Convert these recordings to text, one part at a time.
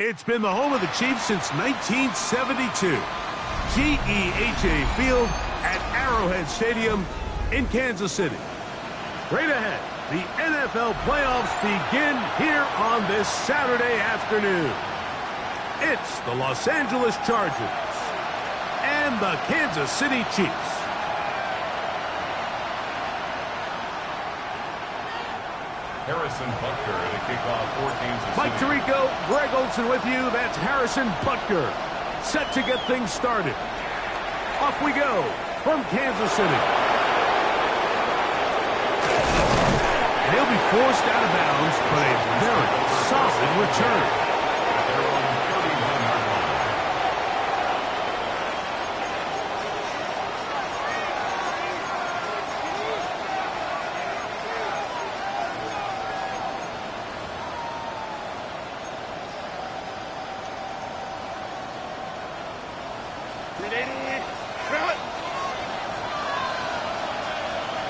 It's been the home of the Chiefs since 1972. GEHA Field at Arrowhead Stadium in Kansas City. Straight ahead, the NFL playoffs begin here on this Saturday afternoon. It's the Los Angeles Chargers and the Kansas City Chiefs. Harrison Butker at a kickoff for Kansas City. Mike Tirico, Greg Olsen with you. That's Harrison Butker. Set to get things started. Off we go from Kansas City. And he'll be forced out of bounds, but a very solid return. They're on 31-yard line.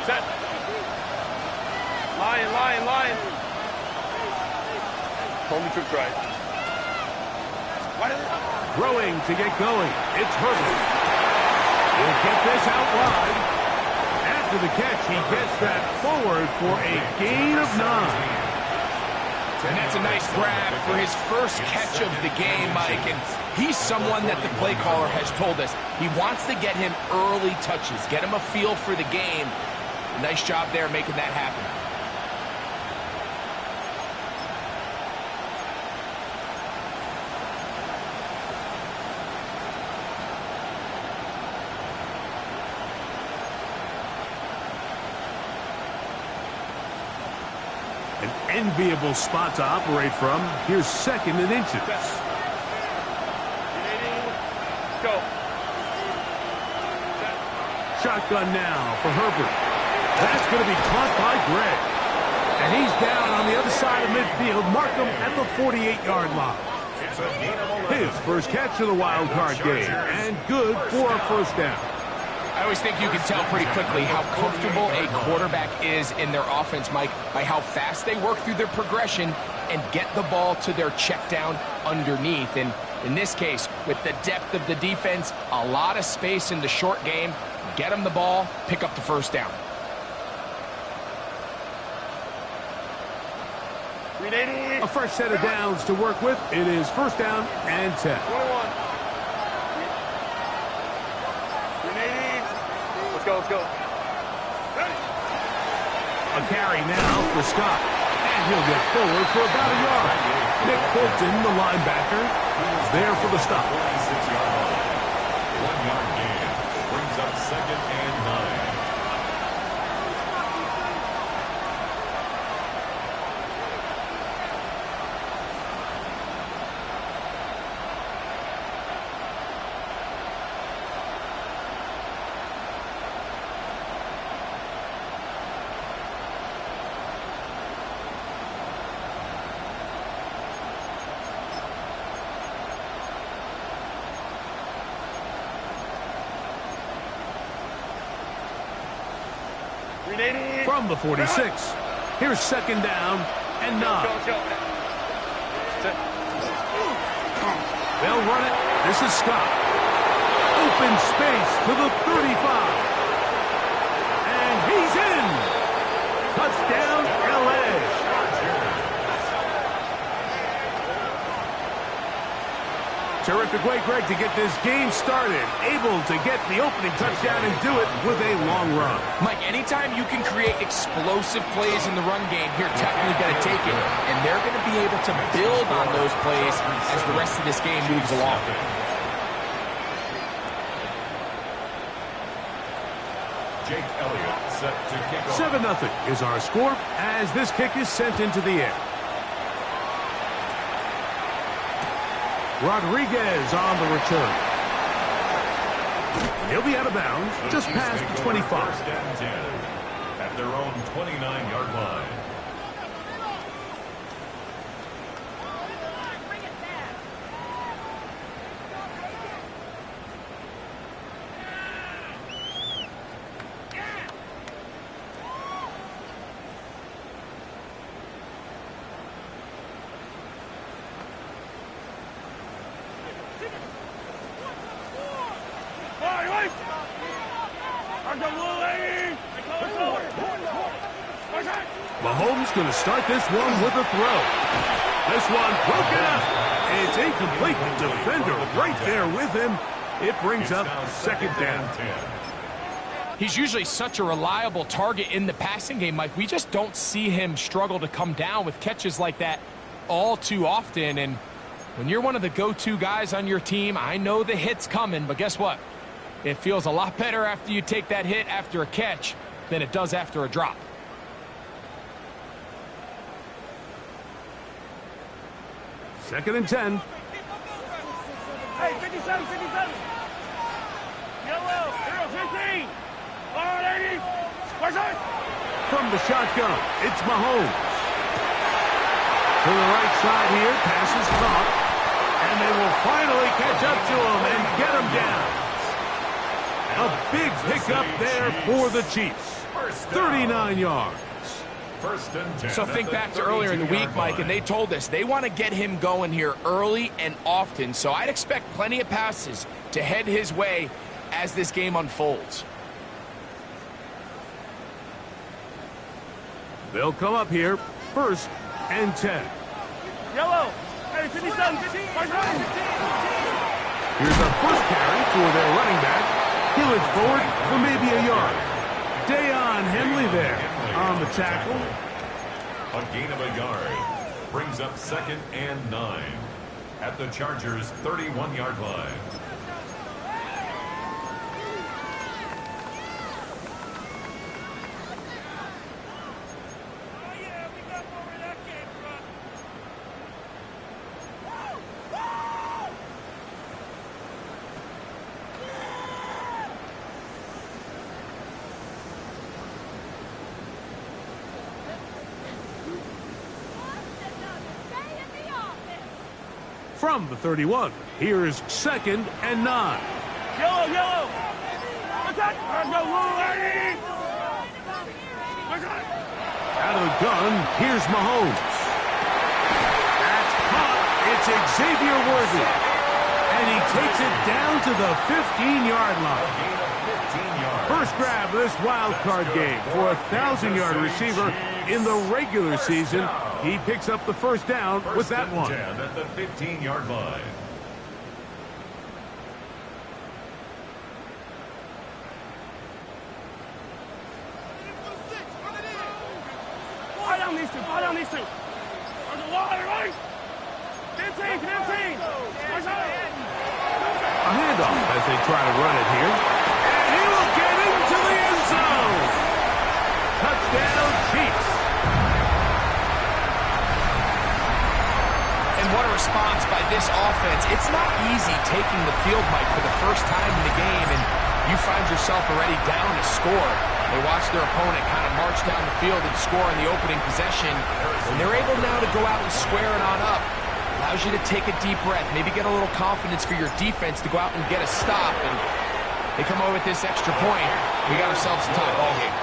Set. Lion. Holding trip right. Throwing to get going. It's Herbert. He'll get this out wide. After the catch, he gets that forward for a gain of 9. And that's a nice grab for his first catch of the game, Mike. And he's someone that the play caller has told us he wants to get him early touches, get him a feel for the game. Nice job there making that happen. An enviable spot to operate from. Here's 2nd and inches. Go. Shotgun now for Herbert. That's going to be caught by Greg. And he's down on the other side of midfield. Mark him at the 48-yard line. His first catch of the wild card game. And good for a first down. I always think you can tell pretty quickly how comfortable a quarterback is in their offense, Mike, by how fast they work through their progression and get the ball to their check down underneath. And in this case, with the depth of the defense, a lot of space in the short game, get them the ball, pick up the first down. A fresh set of downs to work with. It is 1st down and 10. 21. Let's go. A carry now for Scott. And he'll get forward for about a yard. Nick Bolton, the linebacker, is there for the stop. 26-yard line. 1-yard gain. Brings up 2nd and 9. From the 46, here's 2nd down and 9. They'll run it. This is Scott. Open space to the 35. And he's in. Touchdown, L.A. Terrific way, Greg, to get this game started. Able to get the opening touchdown and do it with a long run. Mike, anytime you can create explosive plays in the run game, you're definitely going to take it. And they're going to be able to build on those plays as the rest of this game moves along. Jake Elliott set to kick off. 7-0 is our score as this kick is sent into the air. Rodriguez on the return. He'll be out of bounds just past the 25. First and 10 at their own 29-yard line. Mahomes going to start this one with a throw. This one broken up. It's incomplete. Defender right there with him. It brings up second down. He's usually such a reliable target in the passing game, Mike. We just don't see him struggle to come down with catches like that all too often. And when you're one of the go-to guys on your team, I know the hit's coming, but guess what? It feels a lot better after you take that hit after a catch than it does after a drop. Second and 10. Hey, 57, 57. Yellow, 15. All right, ladies. From the shotgun, it's Mahomes. To the right side here, pass is caught. And they will finally catch up to him and get him down. A big pickup there for the Chiefs. 39 yards. First and 10. So think back to earlier in the week, Mike, and they told us they want to get him going here early and often. So I'd expect plenty of passes to head his way as this game unfolds. They'll come up here, first and 10. Yellow, hey, 57, 15. Here's our first carry for their running back. He'll edge forward for maybe a yard. Deion Henley there on the tackle. A gain of a yard brings up second and 9 at the Chargers' 31-yard line. From the 31, here's second and 9. Yellow, yellow. Attack. Let's go, little lady. Out of the gun, here's Mahomes. That's caught. It's Xavier Worthy. And he takes it down to the 15-yard line. First grab of this wild card game for a 1,000-yard receiver in the regular season. He picks up the first down with that one. At the 15-yard line. Fire down these two. There's a wide, right? 15, 15. A handoff as they try to run it here. And he will get into the end zone. Touchdown, Chiefs. And what a response by this offense. It's not easy taking the field, Mike, for the first time in the game, and you find yourself already down to score. They watch their opponent kind of march down the field and score in the opening possession, and they're able now to go out and square it on up. Allows you to take a deep breath, maybe get a little confidence for your defense to go out and get a stop, and they come over with this extra point. We got ourselves a tie ball game.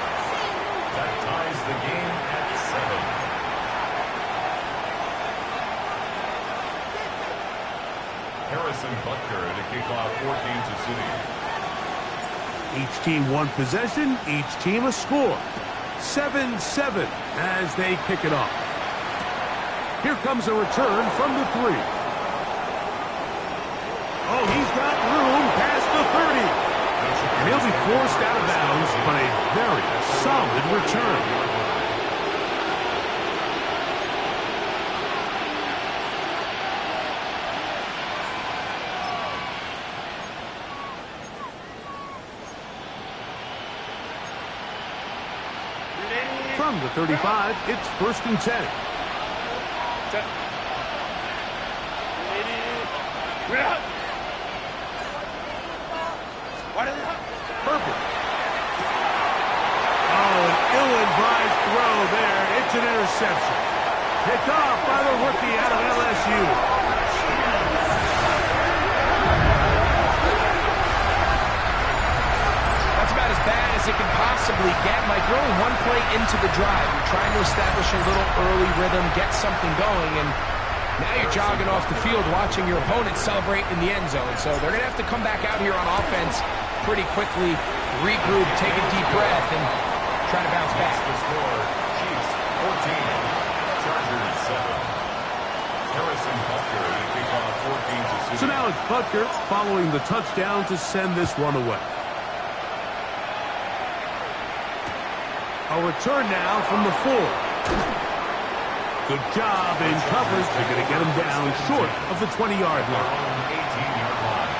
That ties the game at 7. Harrison Butker to kick off for Kansas City. Each team one possession, each team a score. 7-7 as they kick it off. Here comes a return from the 3. Oh, he's got room past the 30. And he'll be forced out of bounds, but a very solid return. From the 35, it's 1st and 10. Perfect. Oh, an ill-advised throw there. It's an interception. Picked off by the rookie out of LSU. That's about as bad as it can possibly get, Mike. We're only one play into the drive. You're trying to establish a little early rhythm, get something going, and now you're jogging off the field watching your opponent celebrate in the end zone. So they're going to have to come back out here on offense pretty quickly, regroup, take a deep breath, and try to bounce back. The score, Chiefs 14, Chargers 7. Harrison Butker to kick off 14-6. So now it's Butker following the touchdown to send this one away. A return now from the 4. Good job in coverage. They're going to get him down short of the 20-yard line. 18-yard line.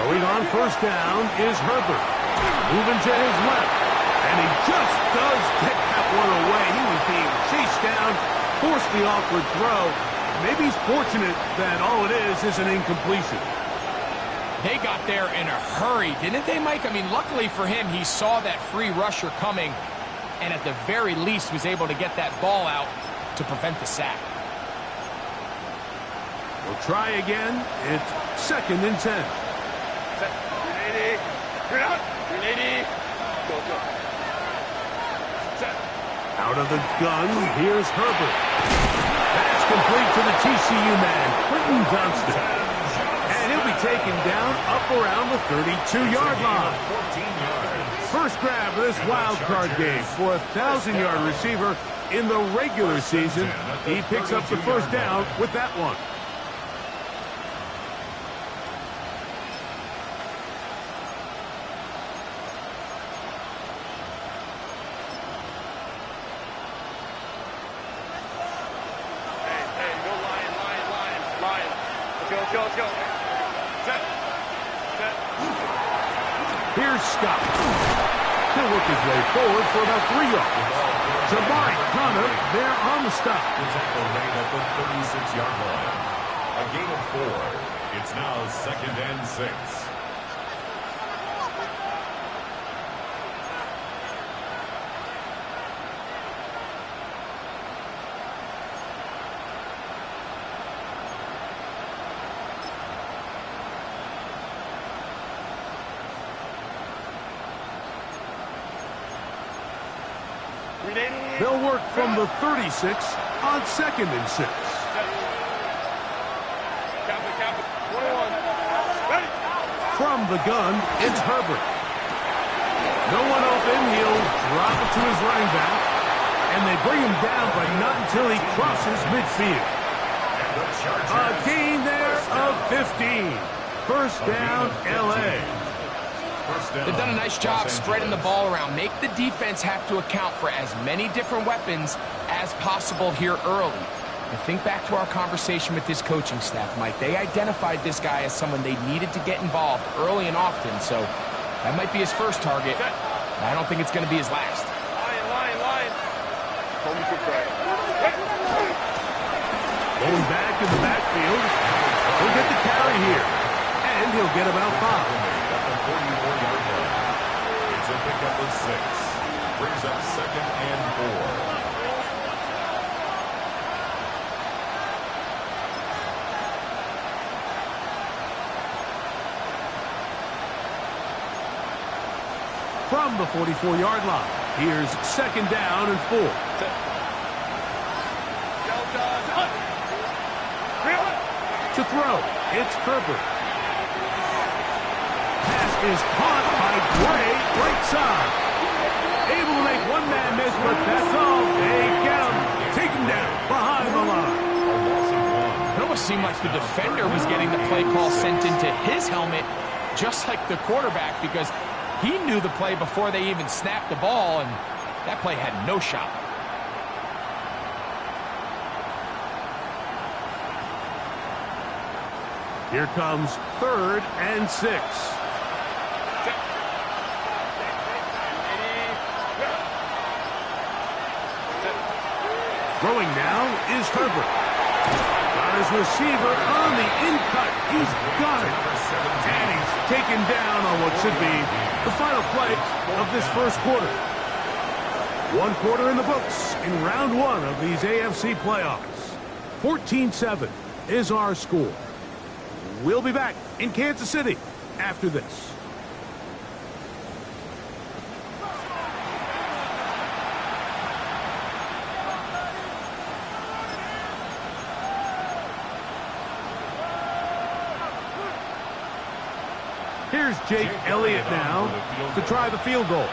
Going on 1st down is Herbert. Moving to his left. And he just does get that one away. He was being chased down, forced the awkward throw. Maybe he's fortunate that all it is an incompletion. They got there in a hurry, didn't they, Mike? I mean, luckily for him, he saw that free rusher coming, and at the very least was able to get that ball out to prevent the sack. We'll try again. It's 2nd and 10. Out of the gun, here's Herbert. That's complete to the TCU man, Quentin Johnston. And he'll be taken down up around the 32-yard line. 14 yards. First grab of this wild card game for a 1,000-yard receiver in the regular season. He picks up the 1st down with that one. Here's Scott. He'll work his way forward for about 3 yards. Jabari Connor there on the stop. The tackle made at the 36-yard line. A gain of 4. It's now 2nd and 6. They'll work from the 36 on 2nd and 6. From the gun, it's Herbert. No one open. He'll drop it to his running back. And they bring him down, but not until he crosses midfield. A gain there of 15. 1st down, L.A. They've done a nice job spreading the ball around. Make the defense have to account for as many different weapons as possible here early. And think back to our conversation with this coaching staff, Mike. They identified this guy as someone they needed to get involved early and often, so that might be his first target. I don't think it's going to be his last. Going back in the backfield. He'll get the carry here. And he'll get about 5. 44-yard line. It's a pickup of 6. Brings up 2nd and 4. From the 44-yard line, here's 2nd down and 4. To throw, it's Herbert. Pass is caught by Gray, right side. Able to make one man miss, but that's all. They get him. Take him down behind the line. It almost seemed like the defender was getting the play call sent into his helmet, just like the quarterback, because he knew the play before they even snapped the ball, and that play had no shot. Here comes 3rd and 6. Throwing now is Herbert. Got his receiver on the in-cut. He's got it. And he's taken down on what should be the final play of this first quarter. 1 quarter in the books in round 1 of these AFC playoffs. 14-7 is our score. We'll be back in Kansas City after this. Here's Jake Elliott now to try the field goal.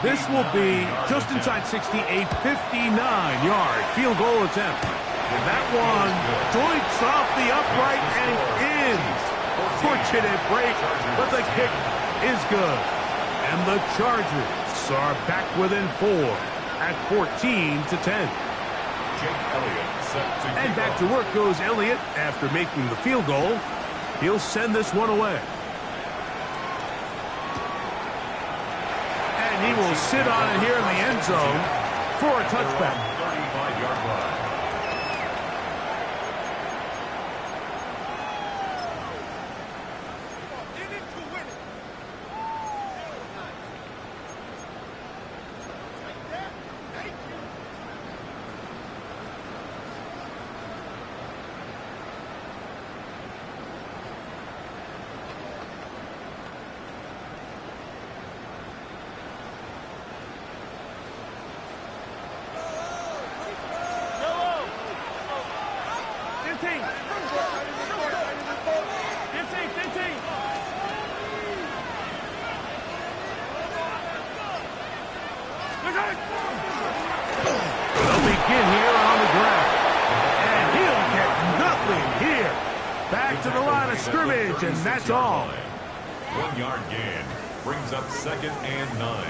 This will be just inside 60, a 59-yard field goal attempt. And that one joints off the upright and in. Fortunate break, but the kick is good. And the Chargers are back within 4 at 14-10. And back to work goes Elliott after making the field goal. He'll send this one away. And he will sit on it here in the end zone for a touchback. 35-yard line. They'll begin here on the ground. And he'll get nothing here. Back to the line of scrimmage, and that's all. 1 yard gain brings up 2nd and 9.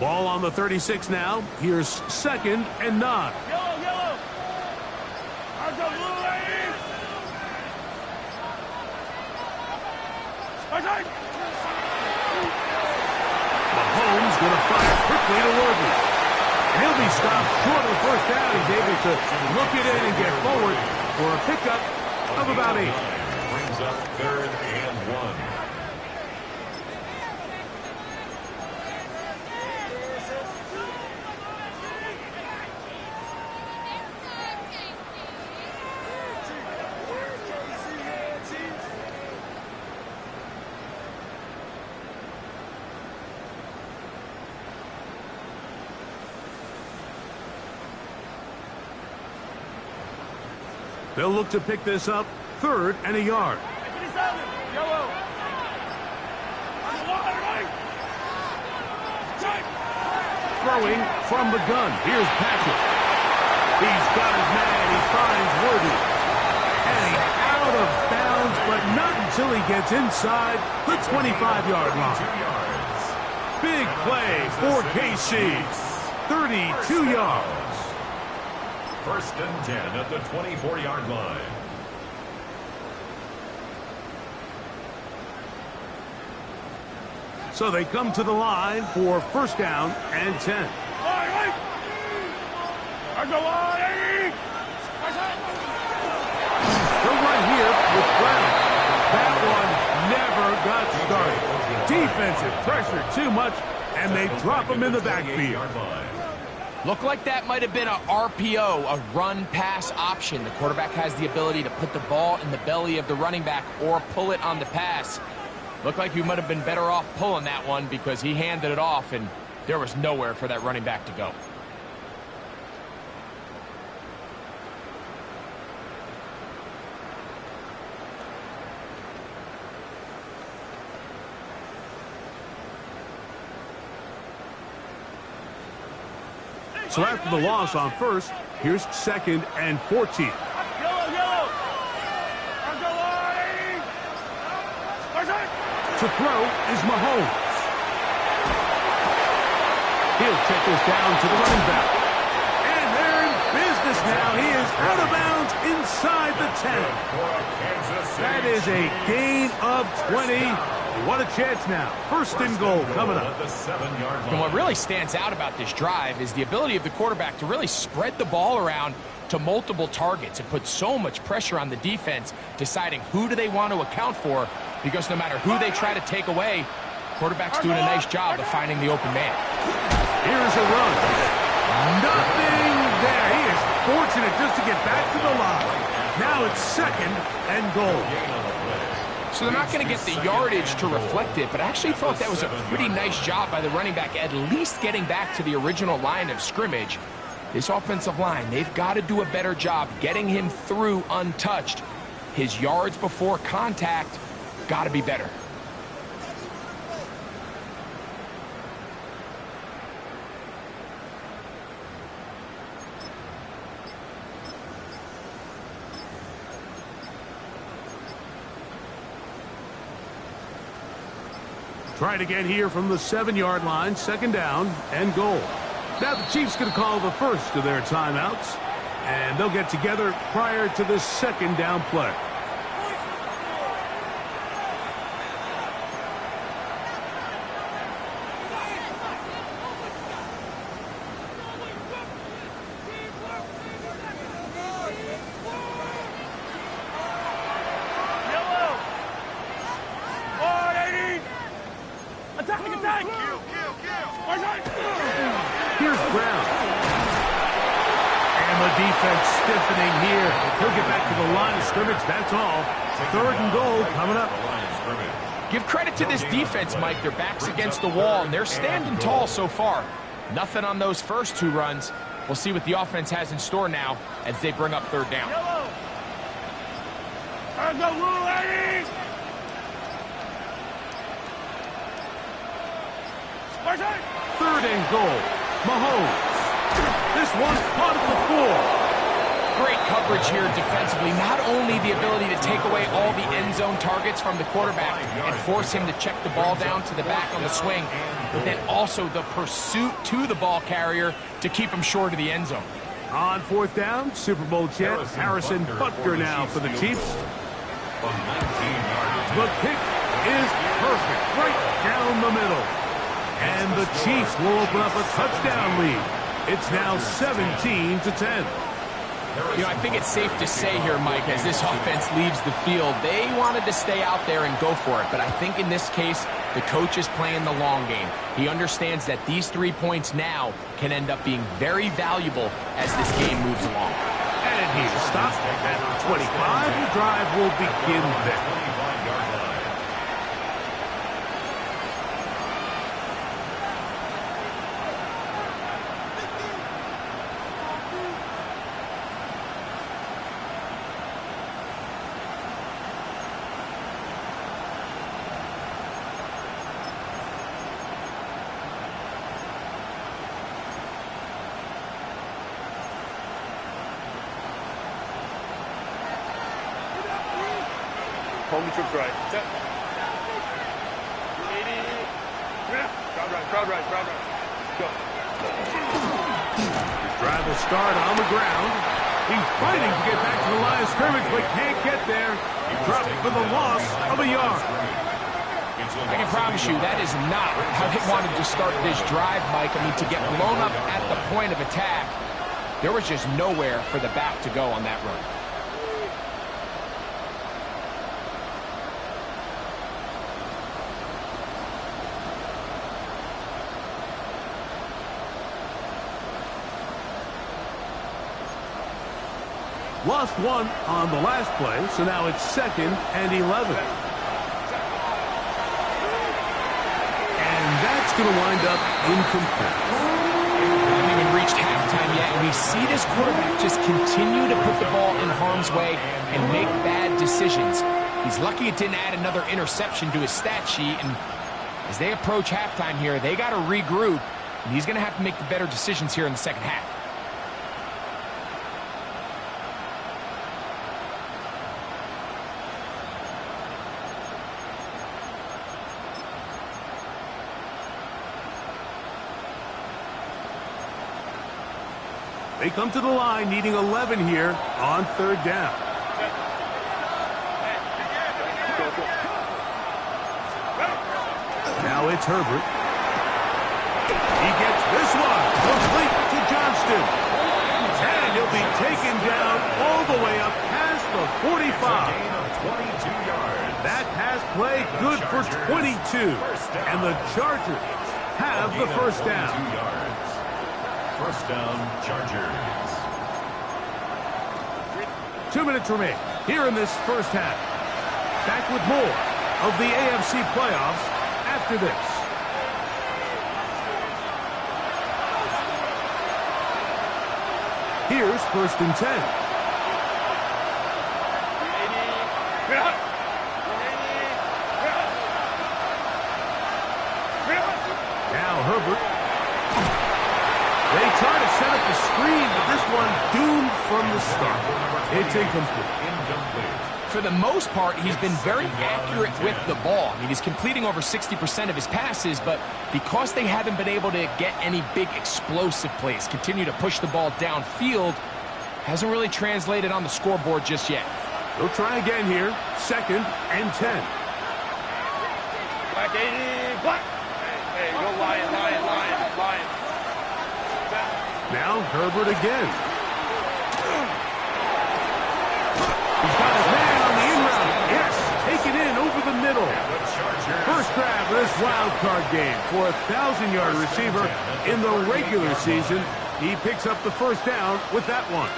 Ball on the 36 now. Here's 2nd and 9. Yellow. I'll go blue lane. Okay. Mahomes going to fire quickly to Worthy. And he'll be stopped short of the first down. He's able to look it in and get forward for a pickup of about 8. Brings up 3rd and 1. They'll look to pick this up 3rd and a yard. Yellow. On the line, right. Check. Throwing from the gun. Here's Patrick. He's got his man. He finds Worthy. And he's out of bounds, but not until he gets inside the 25-yard line. Big play for KC. 32 yards. 1st and 10 at the 24-yard line. So they come to the line for 1st down and 10. Right. I go on. They'll run here with Brown. That one never got started. Defensive pressure too much, and they drop him in the backfield. Looked like that might have been a RPO, a run-pass option. The quarterback has the ability to put the ball in the belly of the running back or pull it on the pass. Looked like he might have been better off pulling that one because he handed it off, and there was nowhere for that running back to go. So after the loss on first, here's 2nd and 14. Yellow. To throw is Mahomes. He'll check this down to the running back. And they're in business now. He is out of bounds inside the 10. That is a gain of 20. What a chance now. 1st and goal coming up. And what really stands out about this drive is the ability of the quarterback to really spread the ball around to multiple targets and put so much pressure on the defense, deciding who do they want to account for, because no matter who they try to take away, quarterback's doing a nice job of finding the open man. Here's a run. Nothing there. He is fortunate just to get back to the line. Now it's 2nd and goal. So they're not going to get the yardage to reflect it, but I actually thought that was a pretty nice job by the running back, at least getting back to the original line of scrimmage. This offensive line, they've got to do a better job getting him through untouched. His yards before contact got to be better. Try it again here from the 7-yard line, 2nd down and goal. Now the Chiefs going to call the first of their timeouts, and they'll get together prior to the 2nd down play. Attack! Here's Brown. And the defense stiffening here. He'll get back to the line of scrimmage, that's all. 3rd and goal coming up. Give credit to this defense, Mike. Their back's against the wall, and they're standing tall so far. Nothing on those first 2 runs. We'll see what the offense has in store now as they bring up 3rd down. Third and goal. Mahomes. This one's caught at the 4. Great coverage here defensively. Not only the ability to take away all the end zone targets from the quarterback and force him to check the ball down to the back on the swing, but then also the pursuit to the ball carrier to keep him short of the end zone. On 4th down, Super Bowl champ Harrison Butker now for the Chiefs. The kick is perfect, right down the middle. And the Chiefs will open up a touchdown lead. It's now 17-10. You know, I think it's safe to say here, Mike, as this offense leaves the field, they wanted to stay out there and go for it. But I think in this case, the coach is playing the long game. He understands that these 3 points now can end up being very valuable as this game moves along. And he's stopped at 25. The drive will begin there. Home troops right. Crowd right. Go. His drive will start on the ground. He's fighting to get back to the line of scrimmage, but can't get there. He dropped for the loss of a yard. I can promise you that is not how they wanted to start this drive, Mike. I mean, to get blown up at the point of attack, there was just nowhere for the back to go on that run. Lost 1 on the last play, so now it's 2nd and 11. And that's going to wind up incomplete. We haven't even reached halftime yet, and we see this quarterback just continue to put the ball in harm's way and make bad decisions. He's lucky it didn't add another interception to his stat sheet, and as they approach halftime here, they got to regroup And he's going to have to make the better decisions here in the second half. They come to the line needing 11 here on third down. Now it's Herbert. He gets this one complete to Johnston. And he'll be taken down all the way up past the 45. That pass play good for 22. And the Chargers have the first down. First down, Chargers. 2 minutes remain here in this first half. Back with more of the AFC playoffs after this. Here's 1st and 10. Now Herbert. They try to set up the screen, but this one doomed from the start. It's incomplete. For the most part, he's been very accurate with the ball. I mean, he's completing over 60% of his passes, but because they haven't been able to get any big explosive plays, continue to push the ball downfield, hasn't really translated on the scoreboard just yet. They'll try again here. 2nd and 10. Black 80, black. Hey, go Lion, Lion, Lion, Lion. Now Herbert again. He's got his man on the in route. Yes, taken in over the middle. First grab of this wild card game for a 1,000-yard receiver in the regular season. He picks up the first down with that one.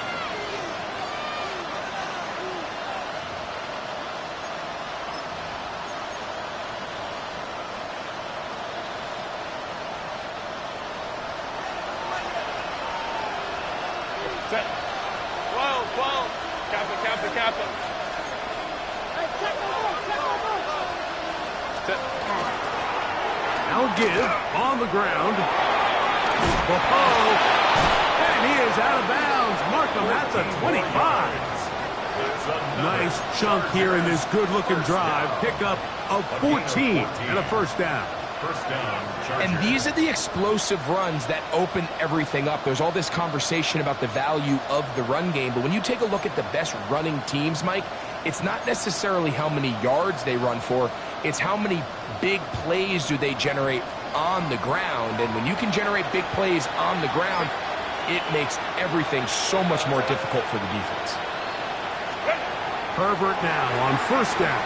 Set. 12, 12. Kappa, Kappa, Kappa. Set. Now give on the ground. And he is out of bounds. Mark him at the 25. Nice chunk here in this good-looking drive. Pickup of 14 and a first down. First down, Chargers. And these are the explosive runs that open everything up. There's all this conversation about the value of the run game, but when you take a look at the best running teams, Mike, it's not necessarily how many yards they run for, it's how many big plays do they generate on the ground. And when you can generate big plays on the ground, it makes everything so much more difficult for the defense. Herbert now on first down.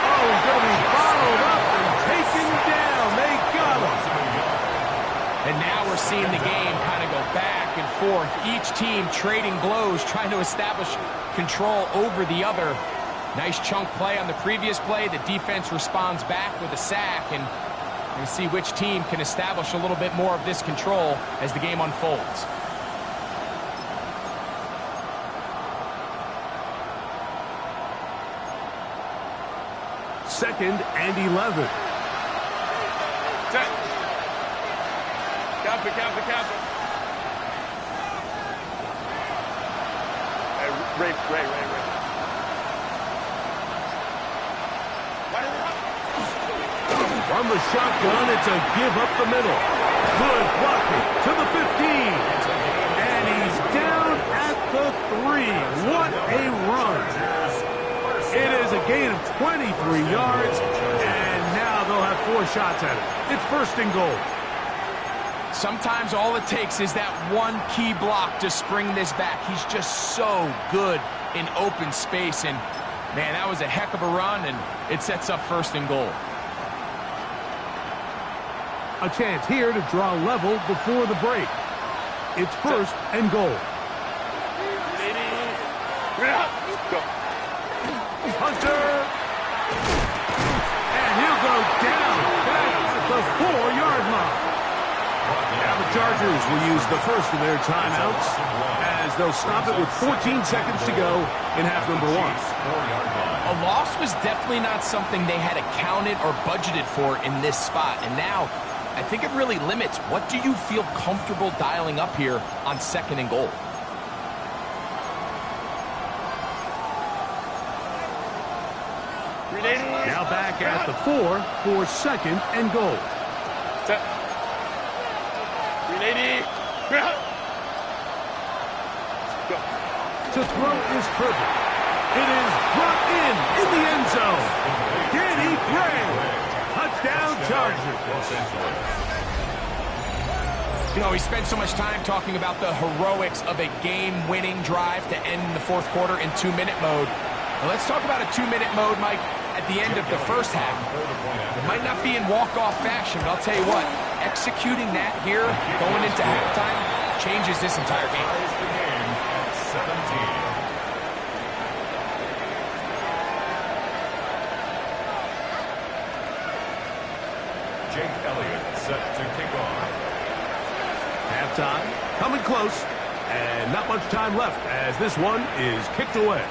Oh, he's going to be followed up and taken down. They got him. And now we're seeing the game kind of go back and forth. Each team trading blows, trying to establish control over the other. Nice chunk play on the previous play. The defense responds back with a sack, and we'll see which team can establish a little bit more of this control as the game unfolds. Second and 11. Set. Kappa, Kappa, Kappa. Hey, Ray. From the shotgun, it's a give up the middle. Good blocking to the 15. And he's down at the 3. What a run. It is a gain of 23 yards, and now they'll have 4 shots at it. It's 1st and goal. Sometimes all it takes is that one key block to spring this back. He's just so good in open space, and man, that was a heck of a run, and it sets up 1st and goal. A chance here to draw level before the break. It's 1st and goal. Go. Hunter. And he'll go down back at the 4-yard line. Now the Chargers will use the first of their timeouts as they'll stop it with 14 seconds to go in half number 1. A loss was definitely not something they had accounted or budgeted for in this spot, and now I think it really limits what do you feel comfortable dialing up here on 2nd and goal. Now back at the 4 for 2nd and goal. Set. 380. Go. To throw is perfect. It is brought in the end zone. Can he pray? Touchdown Chargers. You know, we spent so much time talking about the heroics of a game-winning drive to end the 4th quarter in 2-minute mode. Now let's talk about a 2-minute mode, Mike, at the end of the 1st half. It might not be in walk-off fashion, but I'll tell you what, executing that here, going into halftime, changes this entire game. The game at 17. Jake Elliott set to kick off. Halftime, coming close, and not much time left as this one is kicked away.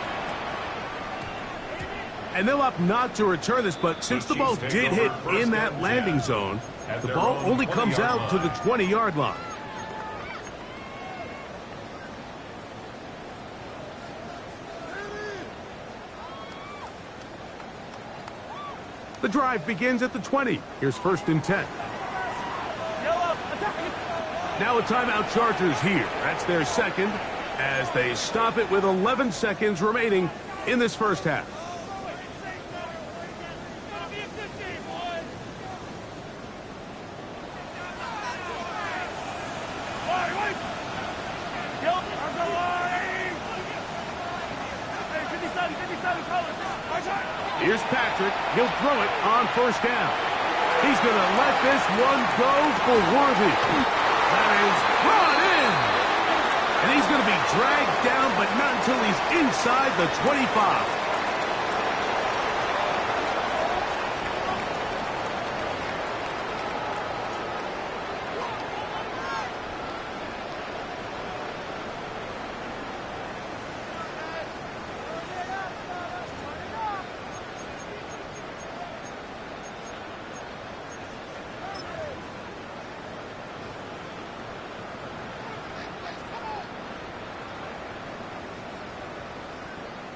And they'll opt not to return this, but since the ball did hit in that landing zone, the ball only comes out to the 20-yard line. The drive begins at the 20. Here's 1st and 10. Now a timeout Chargers here. That's their 2nd as they stop it with 11 seconds remaining in this 1st half. Here's Patrick. He'll throw it on 1st down. He's going to let this one go for Worthy. That is brought in. And he's going to be dragged down, but not until he's inside the 25.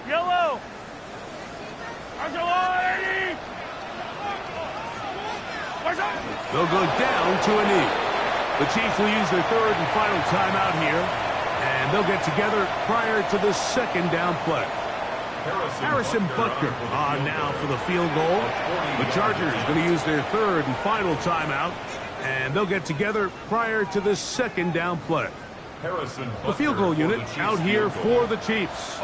Yellow. They'll go down to a knee. The Chiefs will use their 3rd and final timeout here, and they'll get together prior to the 2nd down play. Harrison Butker on now for the field goal. The Chargers going to use their 3rd and final timeout, and they'll get together prior to the 2nd down play. The field goal unit out here for the Chiefs.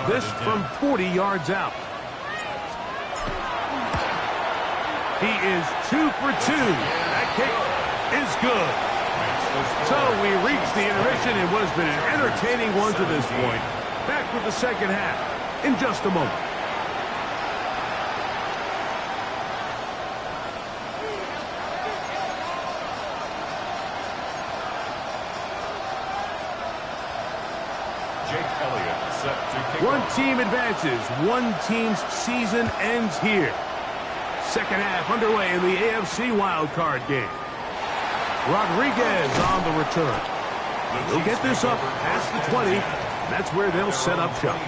This from 40 yards out. He is 2 for 2. That kick is good. So we reach the intermission in what has been an entertaining one to this point. Back with the 2nd half in just a moment. One team advances. One team's season ends here. 2nd half underway in the AFC wildcard game. Rodriguez on the return. He'll get this up past the 20. That's where they'll set up shop.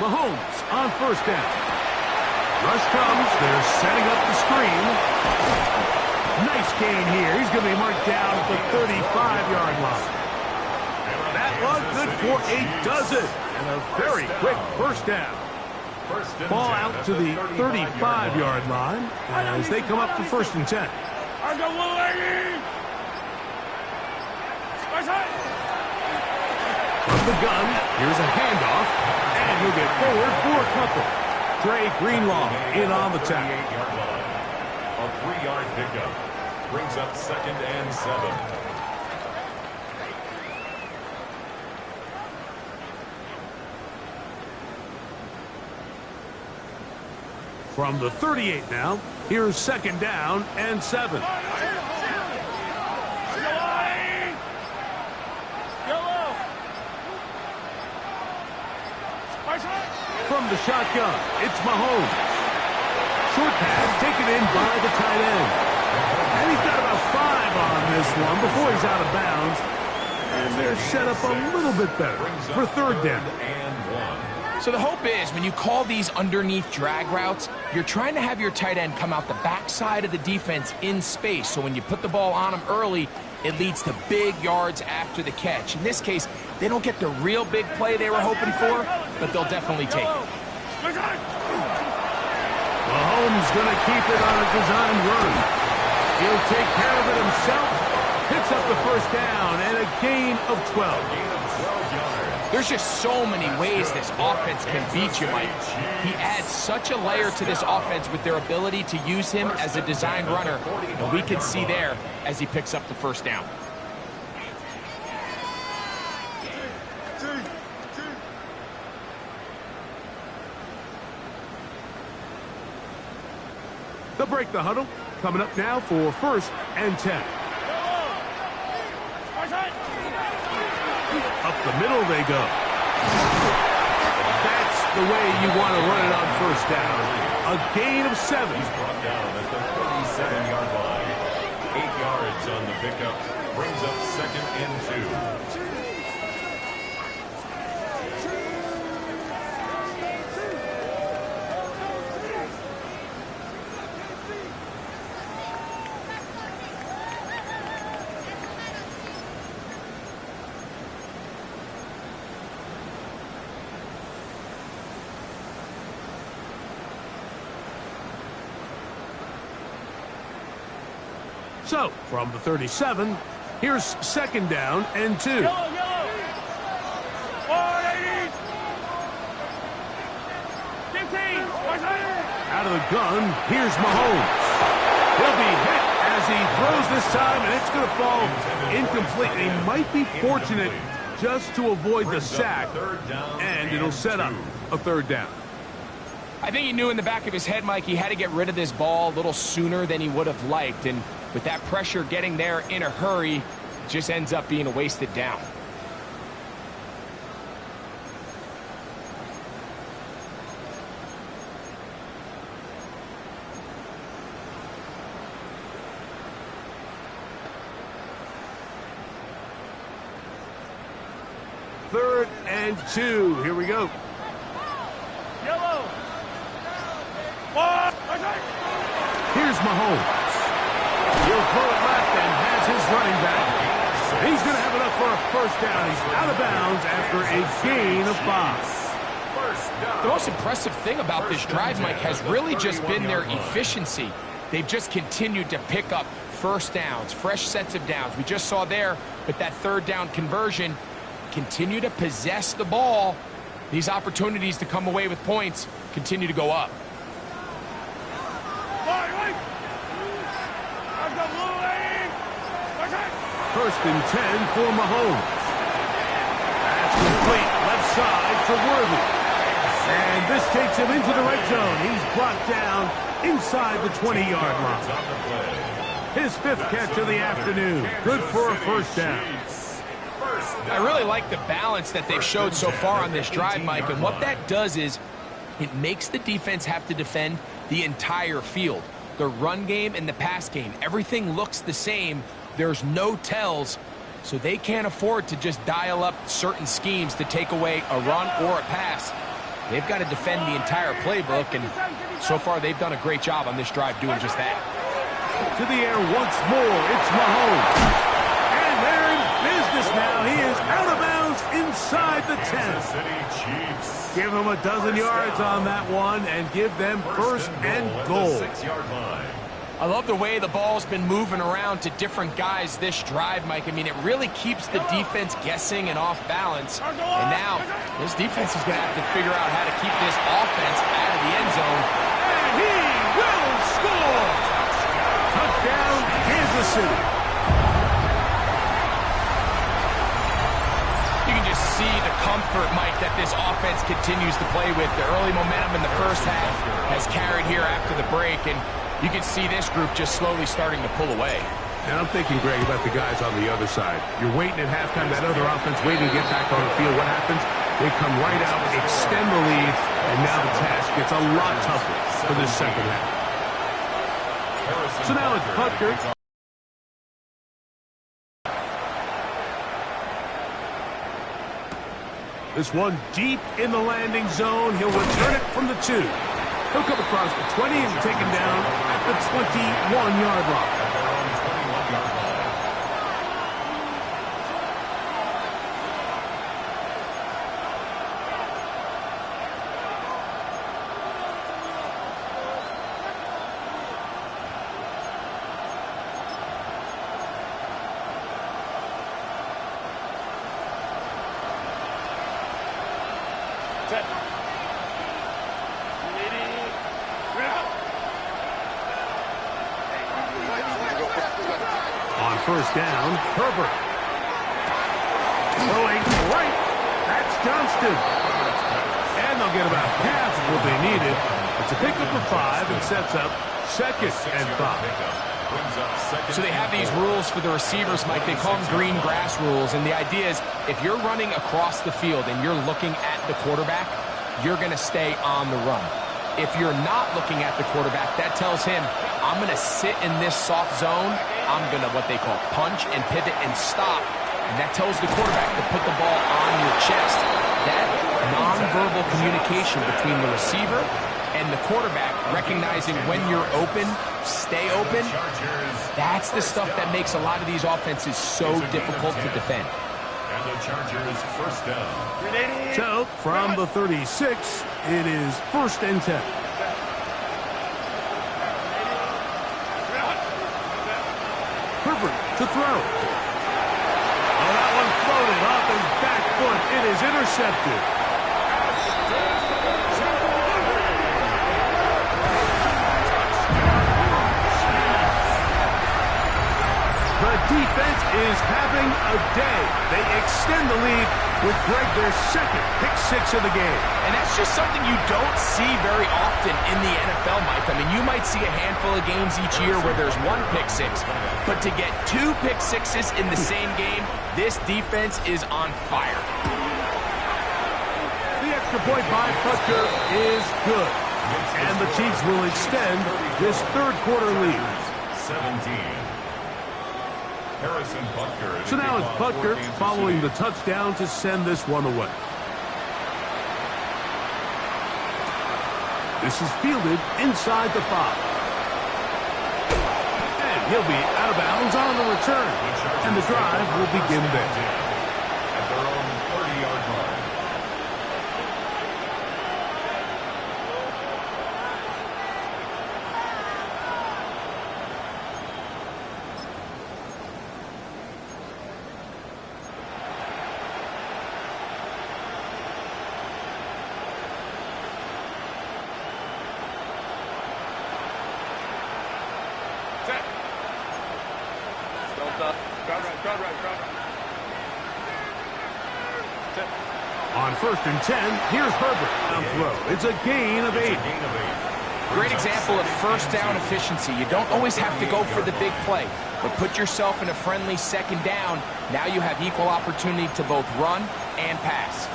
Mahomes on 1st down. Rush comes. They're setting up the screen. Nice gain here. He's going to be marked down at the 35-yard line. That one good for a dozen. And a very quick 1st down. Ball out to the 35-yard line as they come up for 1st and 10. From the gun, here's a handoff. And he'll get forward for a couple. Dre Greenlaw in on the tackle. A 3-yard pickup brings up 2nd and 7. From the 38 now, here's 2nd down and 7. From the shotgun, it's Mahomes. Short pass taken in by the tight end. And he's got about 5 on this one before he's out of bounds. And they're set up a little bit better for 3rd down. So the hope is when you call these underneath drag routes, you're trying to have your tight end come out the backside of the defense in space. So when you put the ball on him early, it leads to big yards after the catch. In this case, they don't get the real big play they were hoping for, but they'll definitely take it. Mahomes going to keep it on a design run. He'll take care of it himself. Picks up the 1st down and a gain of 12. There's just so many ways this offense can beat you, Mike. He adds such a layer to this offense with their ability to use him as a design runner, and we can see there as he picks up the 1st down. They'll break the huddle. Coming up now for 1st and 10. Up the middle they go. That's the way you want to run it on 1st down. A gain of 7. He's brought down at the 37-yard line. 8 yards on the pickup. Brings up 2nd and 2. So, from the 37, here's 2nd down and 2. Out of the gun, here's Mahomes. He'll be hit as he throws this time, and it's going to fall incomplete. He might be fortunate just to avoid the sack, and it'll set up a 3rd down. I think he knew in the back of his head, Mike, he had to get rid of this ball a little sooner than he would have liked. And with that pressure getting there in a hurry, it just ends up being a wasted down. Third and 2. Here we go. Here's Mahomes. He'll throw it left and has his running back. He's going to have enough for a 1st down. He's out of bounds after a gain of 5. The most impressive thing about this drive, Mike, has really just been their efficiency. They've just continued to pick up 1st downs, fresh sets of downs. We just saw there with that 3rd down conversion, continue to possess the ball. These opportunities to come away with points continue to go up. 1st and 10 for Mahomes. That's complete left side to Worthy. And this takes him into the red zone. He's brought down inside the 20-yard line. His 5th catch of the afternoon. Good for a 1st down. I really like the balance that they've showed so far on this drive, Mike, and what that does is it makes the defense have to defend the entire field. The run game and the pass game, everything looks the same. There's no tells, so they can't afford to just dial up certain schemes to take away a run or a pass. They've got to defend the entire playbook, and so far they've done a great job on this drive doing just that. To the air once more, it's Mahomes. And they're in business now. He is out of bounds inside the 10. Give him a dozen yards on that one and give them 1st and goal. 6-yard line. I love the way the ball's been moving around to different guys this drive, Mike. I mean, it really keeps the defense guessing and off balance. And now, this defense is going to have to figure out how to keep this offense out of the end zone. And he will score! Touchdown, Kansas City. You can just see the comfort, Mike, that this offense continues to play with. The early momentum in the first half has carried here after the break, and you can see this group just slowly starting to pull away. And I'm thinking, Greg, about the guys on the other side. You're waiting at halftime, that other offense waiting to get back on the field. What happens? They come right out, extend the lead, and now the task gets a lot tougher for this second half. So now it's Butker. This one deep in the landing zone. He'll return it from the 2. He'll come across the 20 and take him down at the 21-yard line. On first down, Herbert. Throwing right. That's Johnston. And they'll get about half of what they needed. It's a pickup of 5 and sets up 2nd and 5. So they have these rules for the receivers, Mike. They call them green grass rules. And the idea is if you're running across the field and you're looking at the quarterback, you're going to stay on the run. If you're not looking at the quarterback, that tells him, I'm going to sit in this soft zone. I'm going to what they call punch and pivot and stop. And that tells the quarterback to put the ball on your chest. That nonverbal communication between the receiver and the quarterback, recognizing when you're open, stay open, that's the stuff that makes a lot of these offenses so difficult to defend. And the Chargers first down. So, from the 36, it is 1st and 10. Herbert to throw. Oh, that one floated off his back foot. It is intercepted. The defense is having a day. They extend the lead with Greg their 2nd pick-6 of the game. And that's just something you don't see very often in the NFL, Mike. I mean, you might see a handful of games each year where there's 1 pick-6, but to get 2 pick-6s in the same game, this defense is on fire. The extra point by Butker is good. And the Chiefs will extend this 3rd quarter lead. 17. Harrison Butker. So now it's Butker following the touchdown to send this one away. This is fielded inside the 5. And he'll be out of bounds on the return. And the drive will begin there. At their own 30-yard line. On 1st and 10, here's Herbert. Down throw. It's a gain of 8. Great example of first down efficiency. You don't always have to go for the big play, but put yourself in a friendly 2nd down. Now you have equal opportunity to both run and pass.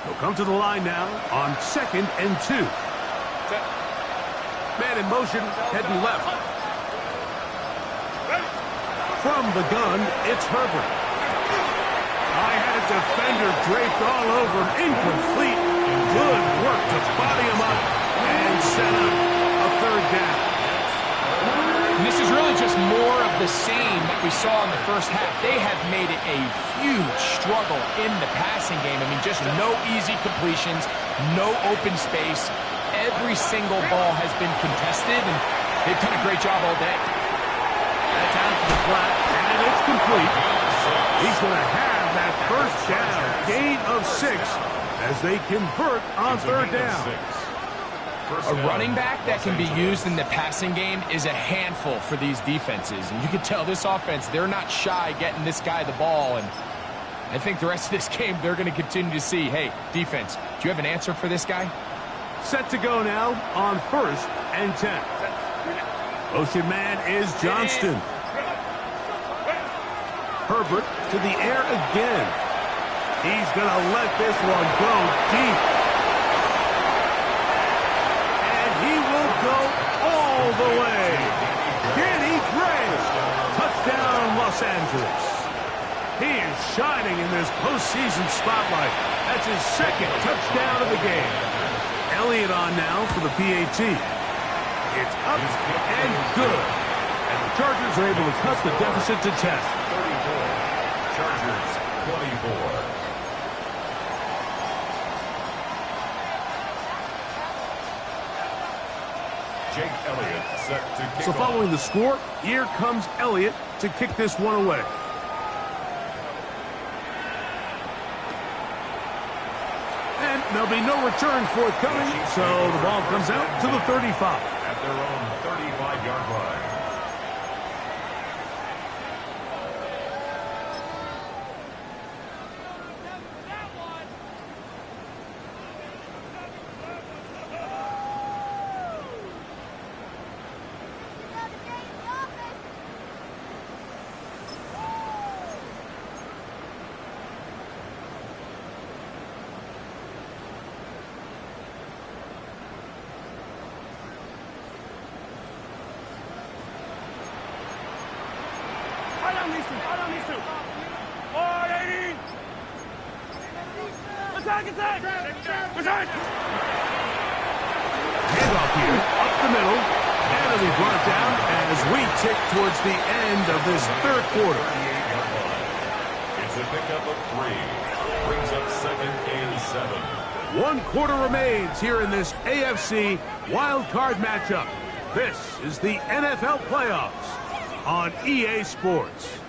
He'll come to the line now on 2nd and 2. Man in motion, heading left. From the gun, it's Herbert. I had a defender draped all over him. Incomplete. Good work to body him up and set up a 3rd down. And this is really just more of the same that we saw in the first half. They have made it a huge struggle in the passing game. I mean, just no easy completions, no open space. Every single ball has been contested, and they've done a great job all day. That's out to the flat, and it's complete. He's going to have that first down, gain of 6, as they convert on third down. A running back that can be used in the passing game is a handful for these defenses. And you can tell this offense, they're not shy getting this guy the ball. And I think the rest of this game, they're going to continue to see, hey, defense, do you have an answer for this guy? Set to go now on 1st and 10. Motion man is Johnston. Herbert to the air again. He's going to let this one go deep. And he will go all the way. Danny Gray. Touchdown, Los Angeles. He is shining in this postseason spotlight. That's his 2nd touchdown of the game. Elliott on now for the PAT. It's up and good. And the Chargers are able to cut the deficit to 10. 34. Chargers 24. Jake Elliott set to kick So off. following the score, here comes Elliott to kick this one away. And there'll be no return forthcoming, so the ball comes out to the 35. At their own 35-yard line. Handoff here, up the middle, and it'll be brought down as we tick towards the end of this third quarter. It's a pickup of 3. Brings up 2nd and 7. 1 quarter remains here in this AFC wild card matchup. This is the NFL playoffs on EA Sports.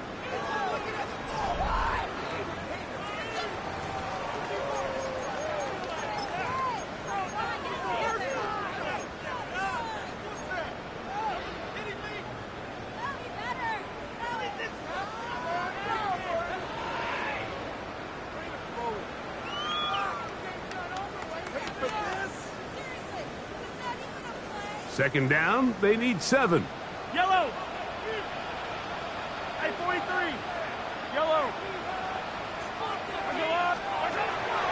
Second down, they need 7. Yellow. Hey, 43. Yellow.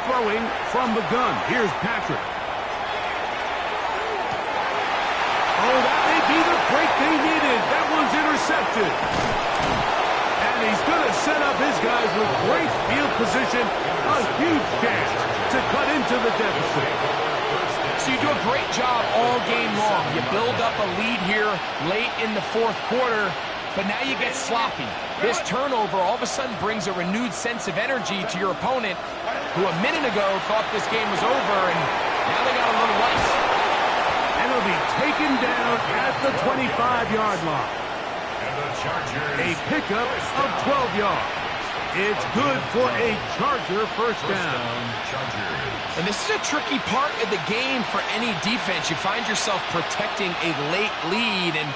Throwing from the gun. Here's Patrick. Oh, that may be the break they needed. That one's intercepted. And he's going to set up his guys with great field position. A huge chance to cut into the deficit. So you do a great job all game long. You build up a lead here late in the fourth quarter, but now you get sloppy. This turnover all of a sudden brings a renewed sense of energy to your opponent, who a minute ago thought this game was over, and now they got a little life. And it'll be taken down at the 25-yard line. And the Chargers. A pickup of 12 yards. It's good for a Charger first down. Chargers. And this is a tricky part of the game for any defense. You find yourself protecting a late lead, and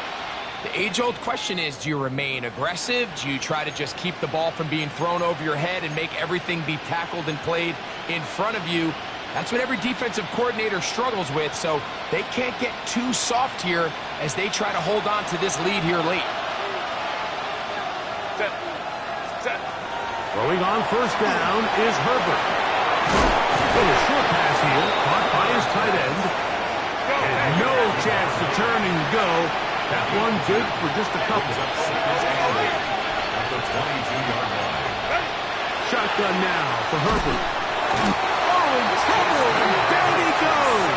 the age-old question is, do you remain aggressive? Do you try to just keep the ball from being thrown over your head and make everything be tackled and played in front of you? That's what every defensive coordinator struggles with, so they can't get too soft here as they try to hold on to this lead here late. Set. Throwing on first down is Herbert. Little short pass here, caught by his tight end. And no chance to turn and go. That one good for just a couple. At the 22-yard line. Shotgun now for Herbert. Oh, in trouble, and down he goes.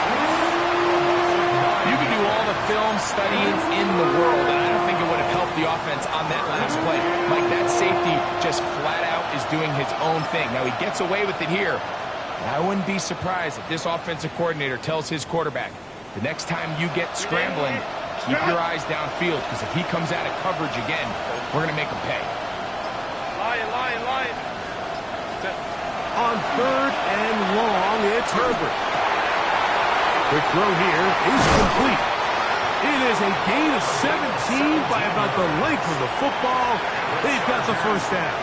You can do all the film studying in the world, and I don't think it would have helped the offense on that last play. Mike, that safety just flat out is doing his own thing. Now, he gets away with it here, and I wouldn't be surprised if this offensive coordinator tells his quarterback, the next time you get scrambling, keep your eyes downfield, because if he comes out of coverage again, we're going to make him pay. Lion. On 3rd and long, it's Herbert. Quick throw here is complete. It is a gain of 17 by about the length of the football. They've got the first down.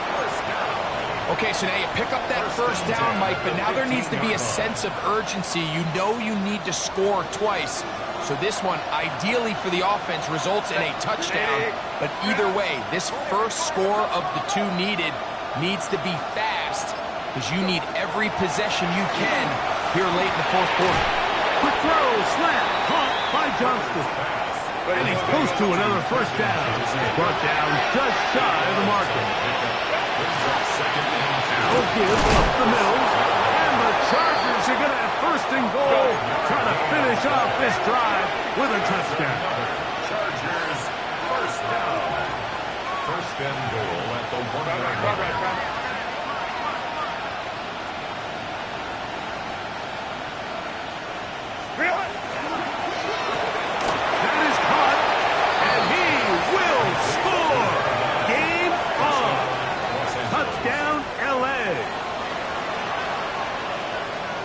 Okay, so now you pick up that first down, Mike, but now there needs to be a sense of urgency. You know you need to score twice. So this one, ideally for the offense, results in a touchdown. But either way, this first score of the two needed needs to be fast, because you need every possession you can here late in the fourth quarter. Quick throw, slant, caught by Johnston. And he's close to another first down. He's brought down just shy of the marker. Now give up the middle. And the Chargers are going to have first and goal, trying to finish off this drive with a touchdown. Chargers first down. First and goal at the 1-yard line. That is caught, and he will score. Game on. Touchdown, L.A.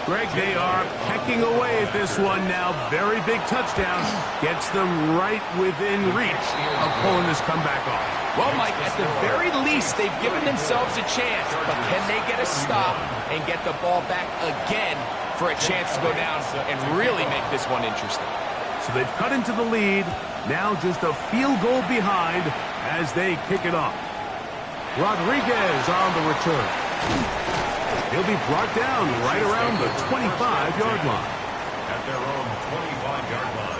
Greg, they are pecking away at this one now. Very big touchdown. Gets them right within reach of pulling this comeback off. Well, Mike, at the very least, they've given themselves a chance. But can they get a stop and get the ball back again for a chance to go down and really make this one interesting? So they've cut into the lead. Now just a field goal behind as they kick it off. Rodriguez on the return. He'll be brought down right around the 25-yard line. At their own 25-yard line.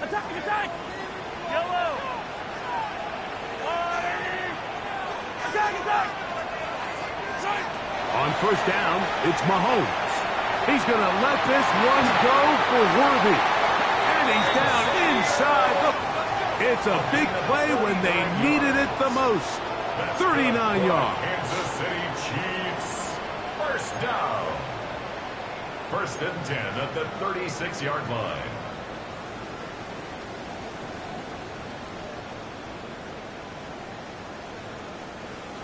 Attack! Yellow! Attack! On first down, it's Mahomes. He's going to let this one go for Worthy. And he's down inside. It's a big play when they needed it the most. 39 yards. Kansas City Chiefs. First down. First and 10 at the 36-yard line.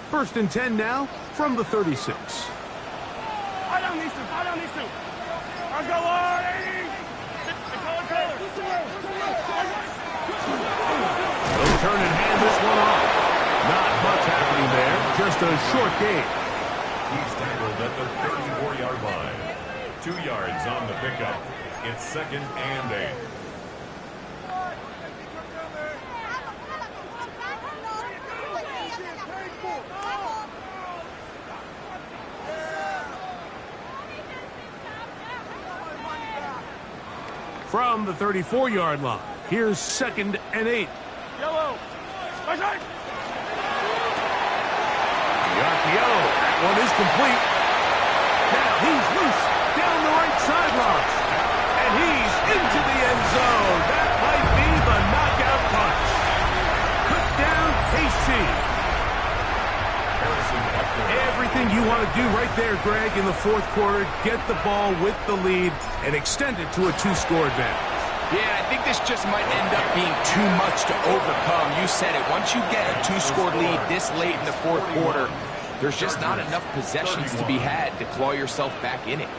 First and 10 now from the 36. Eye down these two. Let's go, Wardy! They'll turn and hand this one off. Not much happening there. Just a short game. He's tackled at the 34-yard line. 2 yards on the pickup. It's second and 8. From the 34-yard line, here's second and 8. Yellow! Right! Yellow. That one is complete. Now he's loose down the right sideline. And he's into the end zone. That might be the knockout punch. Touchdown, KC. Everything you want to do right there, Greg, in the fourth quarter. Get the ball with the lead and extend it to a 2-score advantage. Yeah, I think this just might end up being too much to overcome. You said it. Once you get a 2-score lead this late in the fourth quarter, there's just not enough possessions to be had to claw yourself back in it.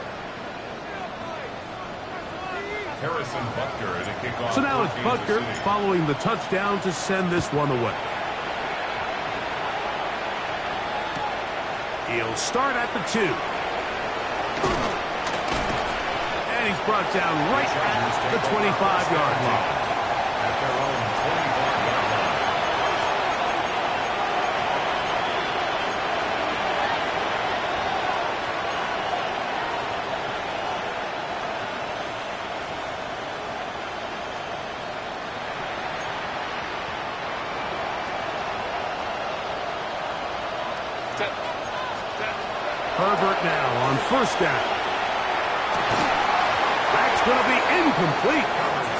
Harrison Butker to kick off. So now it's Butker following the touchdown to send this one away. He'll start at the 2. And he's brought down right at the 25-yard line. At their own 25-yard line. Herbert now on first down. That's going to be incomplete.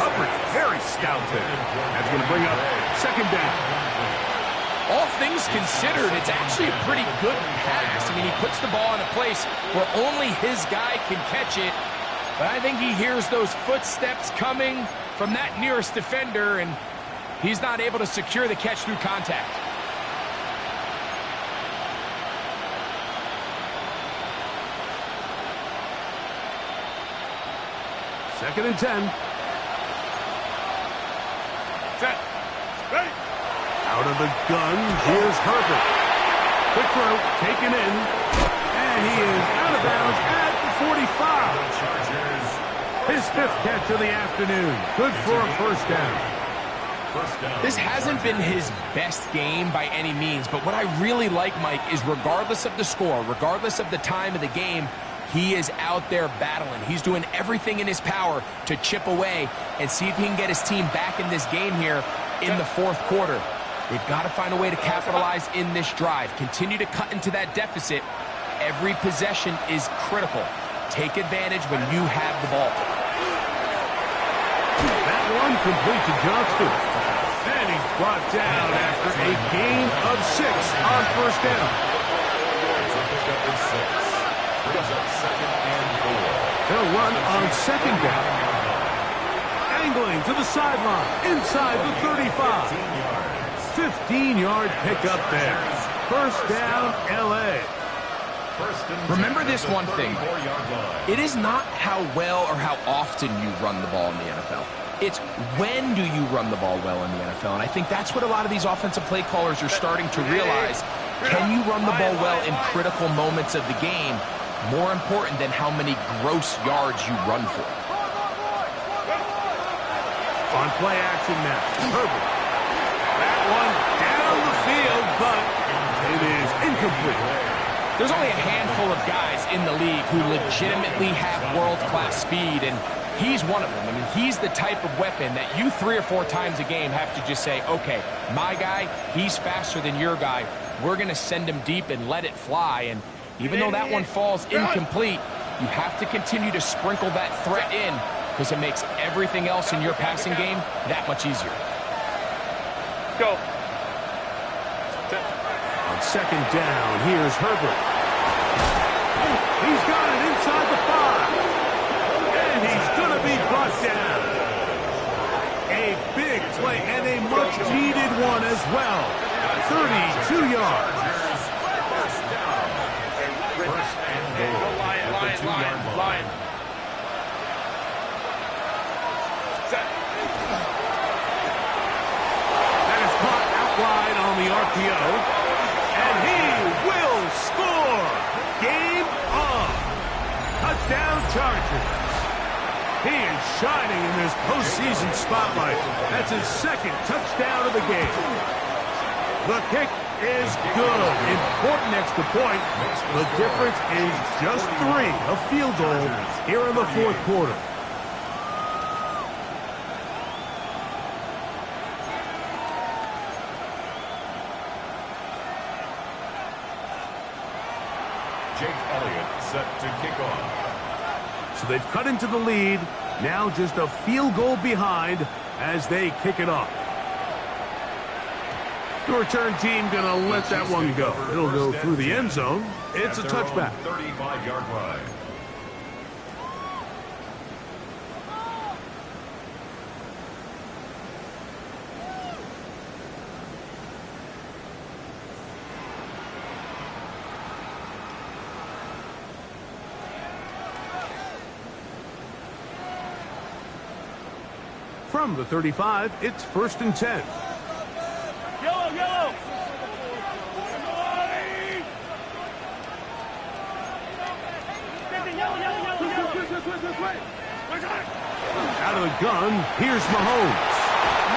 Coverage very stout there. That's going to bring up second down. All things considered, it's actually a pretty good pass. I mean, he puts the ball in a place where only his guy can catch it. But I think he hears those footsteps coming from that nearest defender, and he's not able to secure the catch through contact. Second and 10. Set. Ready. Out of the gun, here's Herbert. Quick throw, taken in, and he is out of bounds at the 45. His fifth catch of the afternoon. Good for a first down. This hasn't been his best game by any means, but what I really like, Mike, is regardless of the score, regardless of the time of the game, he is out there battling. He's doing everything in his power to chip away and see if he can get his team back in this game here in the fourth quarter. They've got to find a way to capitalize in this drive. Continue to cut into that deficit. Every possession is critical. Take advantage when you have the ball. That one complete to Johnston. And he's brought down after a gain of 6 on first down. They'll run on second down. Angling to the sideline, inside the 35. 15-yard pickup there. First down, L.A. Remember this one thing. It is not how well or how often you run the ball in the NFL. It's when do you run the ball well in the NFL. And I think that's what a lot of these offensive play callers are starting to realize. Can you run the ball well in critical moments of the game? More important than how many gross yards you run for. On play action now, Herbert. That one down the field, but it is incomplete. There's only a handful of guys in the league who legitimately have world-class speed, and he's one of them. I mean, he's the type of weapon that you 3 or 4 times a game have to just say, okay, my guy, he's faster than your guy. We're going to send him deep and let it fly. And even though that one falls incomplete, you have to continue to sprinkle that threat in because it makes everything else in your passing game that much easier. Go. On second down, here's Herbert. He's got it inside the 5. And he's going to be brought down. A big play and a much-needed one as well. 32 yards. Line. That is caught out wide on the RPO. And he will score. Game on. Touchdown Chargers. He is shining in this postseason spotlight. That's his second touchdown of the game. The kick is good. Important extra point. The difference is just 3, a field goal here in the fourth quarter. Jake Elliott set to kick off. So they've cut into the lead. Now just a field goal behind as they kick it off. The return team going to let that one go. It'll go through the end zone. It's a touchback. 35-yard line. From the 35, it's 1st and 10. Yellow. Out of the gun, here's Mahomes.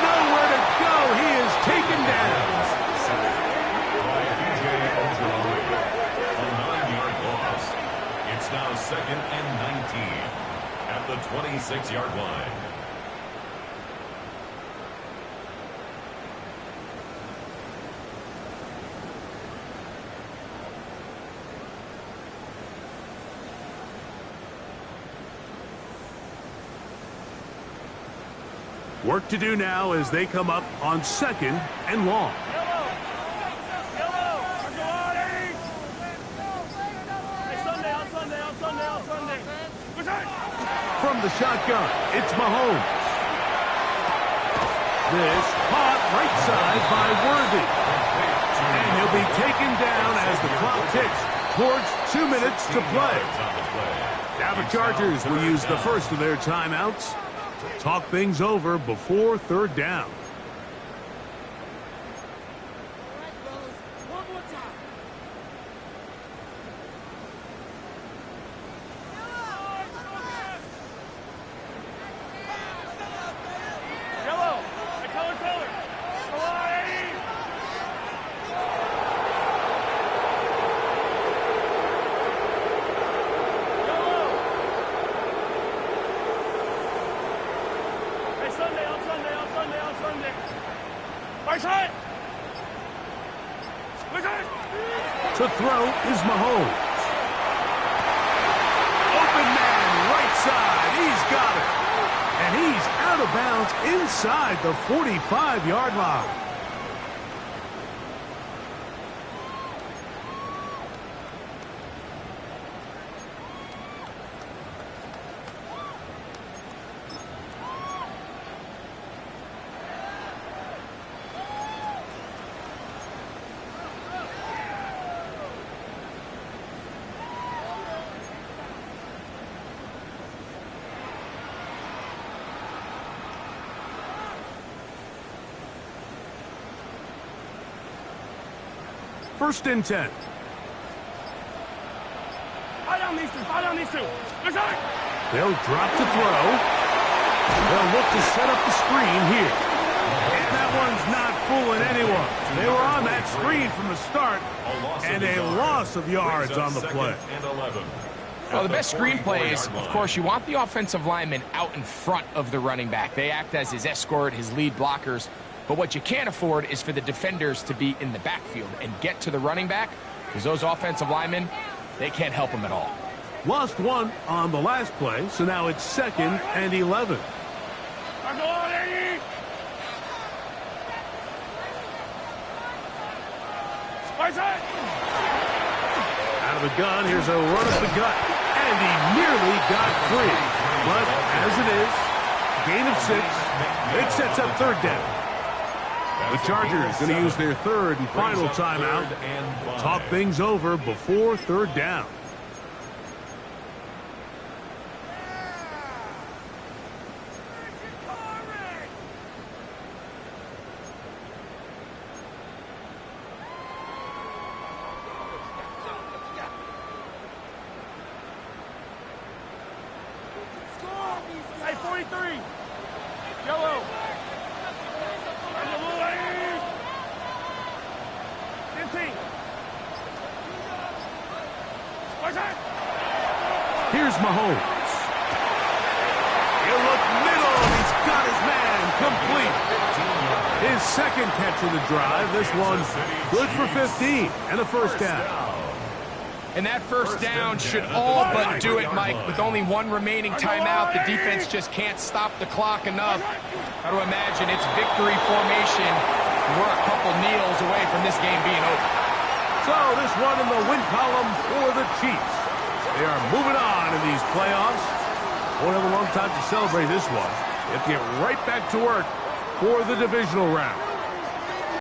Nowhere to go. He is taken down. A 9-yard loss. It's now 2nd and 19 at the 26-yard line. Work to do now as they come up on 2nd and long. From the shotgun, it's Mahomes. This caught right side by Worthy. And he'll be taken down as the clock ticks towards 2 minutes to play. Now the Chargers will use the first of their timeouts to talk things over before 3rd down. To throw is Mahomes. Open man, right side. He's got it. And he's out of bounds inside the 45-yard line. First and 10. Fire down these two. They'll drop to throw. They'll look to set up the screen here. And that one's not fooling anyone. They were on that screen from the start, and a loss of yards on the play. Well, the best screenplay is, of course, you want the offensive lineman out in front of the running back. They act as his escort, his lead blockers. But what you can't afford is for the defenders to be in the backfield and get to the running back, because those offensive linemen, they can't help him at all. Lost one on the last play, so now it's 2nd and 11. Out of the gun, here's a run up the gut, and he nearly got free. But as it is, gain of 6, it sets up 3rd down. The Chargers going to use their 3rd and final timeout to talk things over before 3rd down. Hey, 43. Yellow. Here's Mahomes. He'll look middle, and he's got his man complete. His 2nd catch of the drive. This one's good for 15 and a 1st down. And that 1st down should all but do it, Mike. With only 1 remaining timeout, the defense just can't stop the clock enough. Got to imagine it's victory formation. We're a couple kneels away from this game being over. So this one in the win column for the Chiefs. They are moving on in these playoffs. Won't have a long time to celebrate this one. They have to get right back to work for the divisional round.